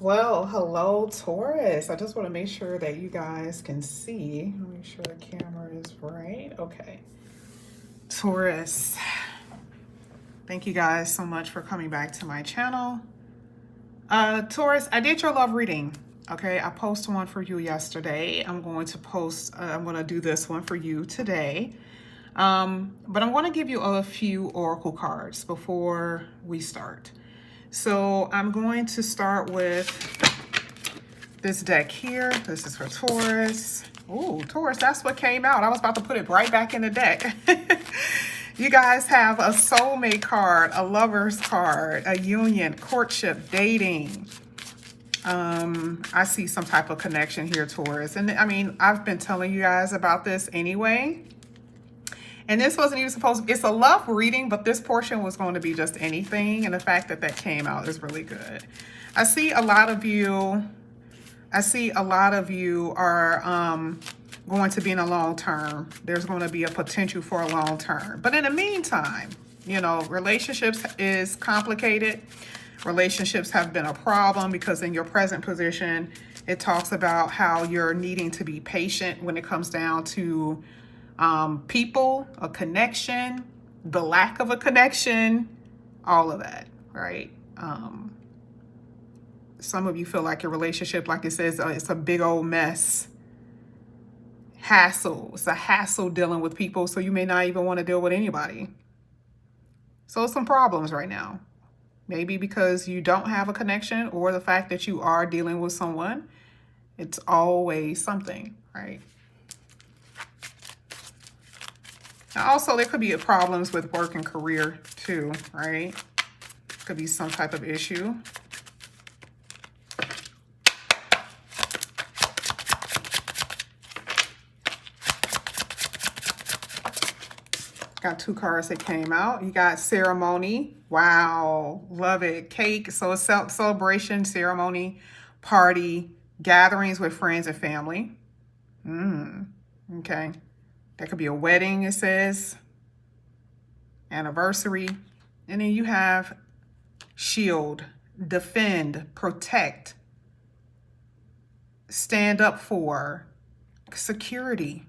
Well, hello, Taurus. I just want to make sure that you guys can see. Make sure the camera is right. Okay. Taurus, thank you guys so much for coming back to my channel. Taurus, I did your love reading. Okay, I posted one for you yesterday. I'm going to do this one for you today. But I'm going to give you a few oracle cards before we start. So I'm going to start with this deck here. This is for Taurus. Oh, Taurus, that's what came out. I was about to put it right back in the deck. You guys have a soulmate card, a lover's card, a union, courtship, dating. I see some type of connection here, Taurus. And I mean, I've been telling you guys about this anyway. And this wasn't even supposed to, it's a love reading, but this portion was going to be just anything. And the fact that that came out is really good. I see a lot of you are going to be in a long term. There's going to be a potential for a long term. But in the meantime, you know, relationships is complicated. Relationships have been a problem because in your present position, it talks about how you're needing to be patient when it comes down to people, a connection, the lack of a connection, all of that, right? Some of you feel like your relationship, like it says, it's a big old mess. Hassle. It's a hassle dealing with people, so you may not even want to deal with anybody. So some problems right now. Maybe because you don't have a connection or the fact that you are dealing with someone. It's always something, right? Now also, there could be problems with work and career too, right? Could be some type of issue. Got two cards that came out. You got ceremony. Wow, love it. Cake. So it's celebration, ceremony, party, gatherings with friends and family. Okay. That could be a wedding, it says. Anniversary. And then you have shield, defend, protect, stand up for, security.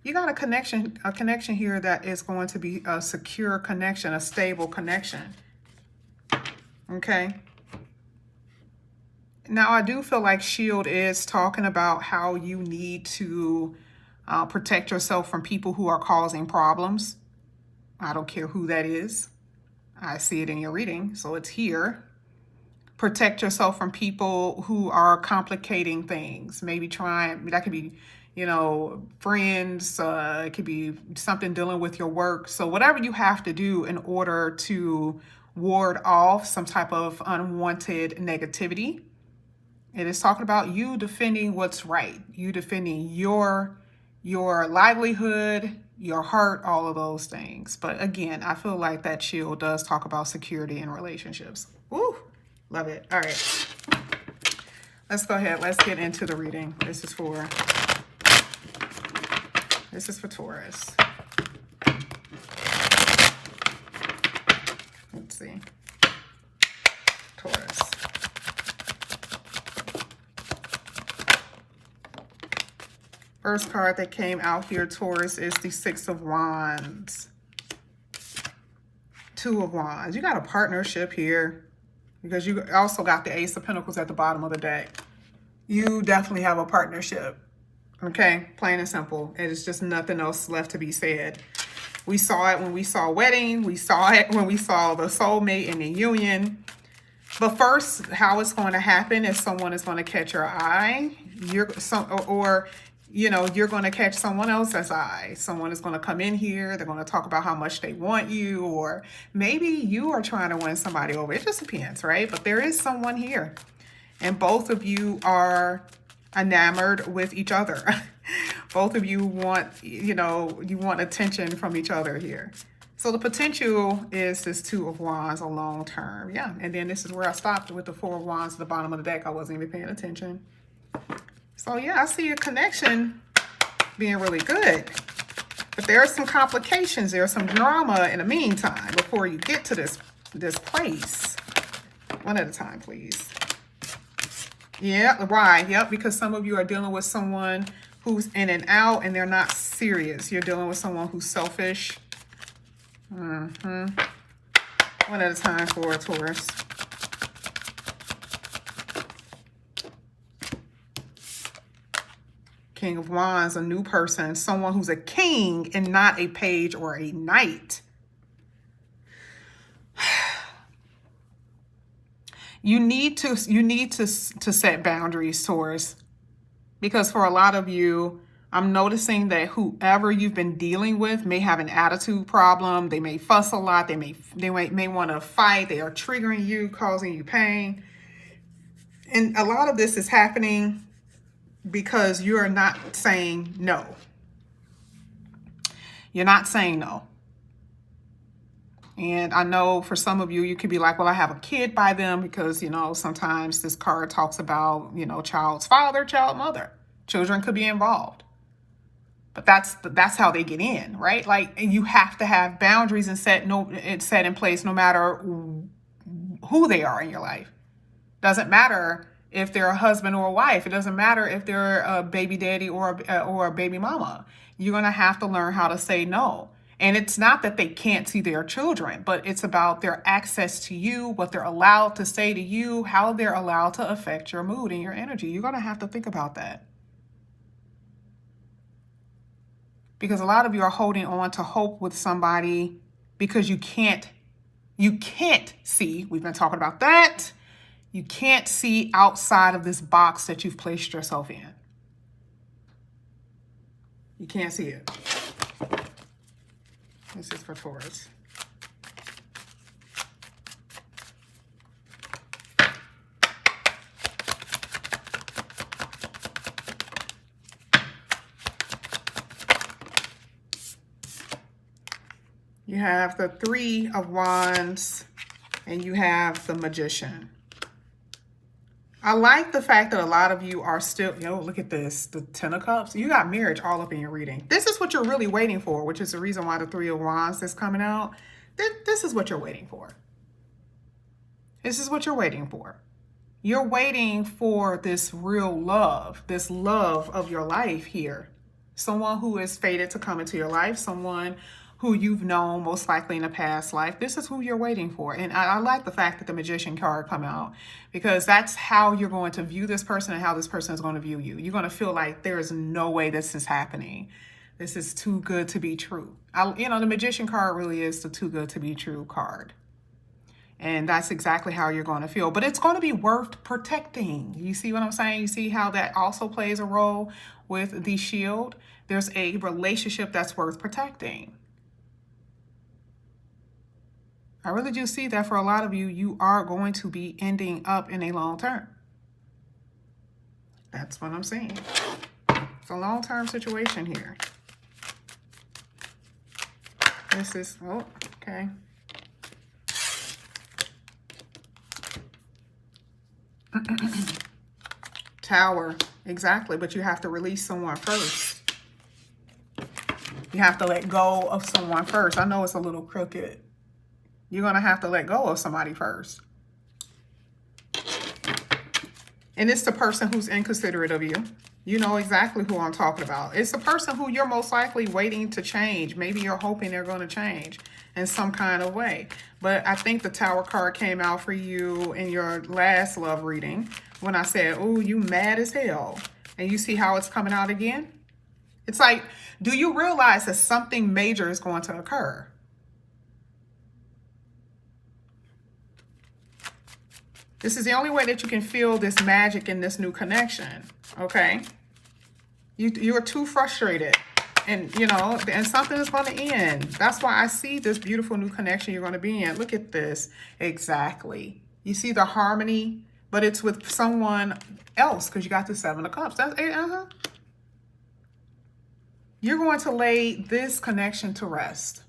You got a connection here that is going to be a secure connection, a stable connection. Okay. Now, I do feel like shield is talking about how you need to protect yourself from people who are causing problems. I don't care who that is. I see it in your reading, so it's here. Protect yourself from people who are complicating things. Maybe that could be, you know, friends. It could be something dealing with your work. So whatever you have to do in order to ward off some type of unwanted negativity. It is talking about you defending what's right. You defending your livelihood, your heart, all of those things. But again, I feel like that shield does talk about security in relationships. Woo, love it. All right, let's go ahead. Let's get into the reading. This is for Taurus. Let's see. Taurus. First card that came out here, Taurus, is the Six of Wands. Two of Wands. You got a partnership here because you also got the Ace of Pentacles at the bottom of the deck. You definitely have a partnership. Okay, plain and simple. It is just nothing else left to be said. We saw it when we saw wedding. We saw it when we saw the soulmate and the union. But first, how it's going to happen is someone is going to catch your eye. You know, you're going to catch someone else's eye. Someone is going to come in here. They're going to talk about how much they want you, or maybe you are trying to win somebody over. It just depends, right? But there is someone here, and both of you are enamored with each other. Both of you want, you want attention from each other here. So the potential is this Two of Wands, a long term. Yeah, and then this is where I stopped with the Four of Wands at the bottom of the deck. I wasn't even paying attention. So yeah, I see a connection being really good. But there are some complications. There's some drama in the meantime before you get to this place. One at a time, please. Yeah, right. Yep, because some of you are dealing with someone who's in and out and they're not serious. You're dealing with someone who's selfish. One at a time for a Taurus. King of Wands, a new person, someone who's a king and not a page or a knight. You need to set boundaries, Taurus, because for a lot of you, I'm noticing that whoever you've been dealing with may have an attitude problem. They may fuss a lot. They may want to fight. They are triggering you, causing you pain. And a lot of this is happening because you're not saying no. You're not saying no. And I know for some of you, you could be like, well, I have a kid by them because, you know, sometimes this card talks about, you know, child's father, child mother. Children could be involved. But that's how they get in, right? Like, you have to have boundaries and set in place no matter who they are in your life. Doesn't matter if they're a husband or a wife. It doesn't matter if they're a baby daddy or a baby mama. You're going to have to learn how to say no. And it's not that they can't see their children, but it's about their access to you, what they're allowed to say to you, how they're allowed to affect your mood and your energy. You're going to have to think about that. Because a lot of you are holding on to hope with somebody because you can't see, we've been talking about that, you can't see outside of this box that you've placed yourself in. You can't see it. This is for Taurus. You have the Three of Wands and you have the Magician. I like the fact that a lot of you are still, look at this, the Ten of Cups. You got marriage all up in your reading. This is what you're really waiting for, which is the reason why the Three of Wands is coming out. This is what you're waiting for. This is what you're waiting for. You're waiting for this real love, this love of your life here. Someone who is fated to come into your life, someone who you've known most likely in a past life. This is who you're waiting for. And I like the fact that the Magician card come out because that's how you're going to view this person and how this person is going to view you. You're going to feel like there is no way this is happening. This is too good to be true. The Magician card really is the too good to be true card. And that's exactly how you're going to feel. But it's going to be worth protecting. You see what I'm saying? You see how that also plays a role with the shield? There's a relationship that's worth protecting. I really do see that for a lot of you, you are going to be ending up in a long term. That's what I'm seeing. It's a long-term situation here. This is, okay. Tower, exactly, but you have to release someone first. You have to let go of someone first. I know it's a little crooked. You're going to have to let go of somebody first. And it's the person who's inconsiderate of you. You know exactly who I'm talking about. It's the person who you're most likely waiting to change. Maybe you're hoping they're going to change in some kind of way. But I think the Tower card came out for you in your last love reading when I said, oh, you mad as hell. And you see how it's coming out again? It's like, do you realize that something major is going to occur? This is the only way that you can feel this magic in this new connection, okay? You're too frustrated, and, and something is going to end. That's why I see this beautiful new connection you're going to be in. Look at this. Exactly. You see the harmony, but it's with someone else because you got the Seven of Cups. You're going to lay this connection to rest.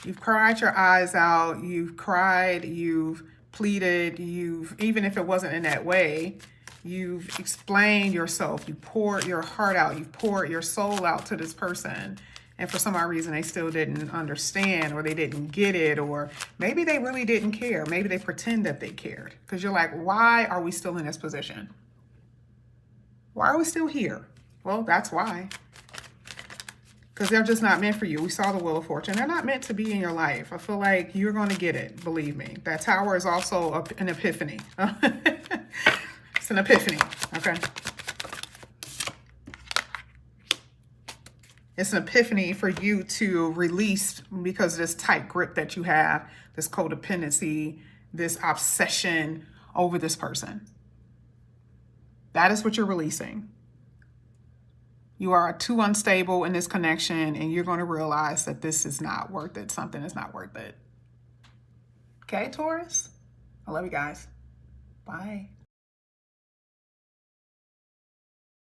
You've cried your eyes out, you've cried, you've pleaded, even if it wasn't in that way, you've explained yourself, you poured your heart out, you've poured your soul out to this person, And for some odd reason, they still didn't understand, or they didn't get it, or maybe they really didn't care. Maybe they pretend that they cared. Because you're like, why are we still in this position? Why are we still here? Well, that's why. Because they're just not meant for you. We saw the Wheel of Fortune. They're not meant to be in your life. I feel like you're going to get it. Believe me. That Tower is also an epiphany. It's an epiphany. Okay. It's an epiphany for you to release because of this tight grip that you have, this codependency, this obsession over this person. That is what you're releasing. You are too unstable in this connection, and you're going to realize that this is not worth it. Something is not worth it. Okay, Taurus? I love you guys. Bye.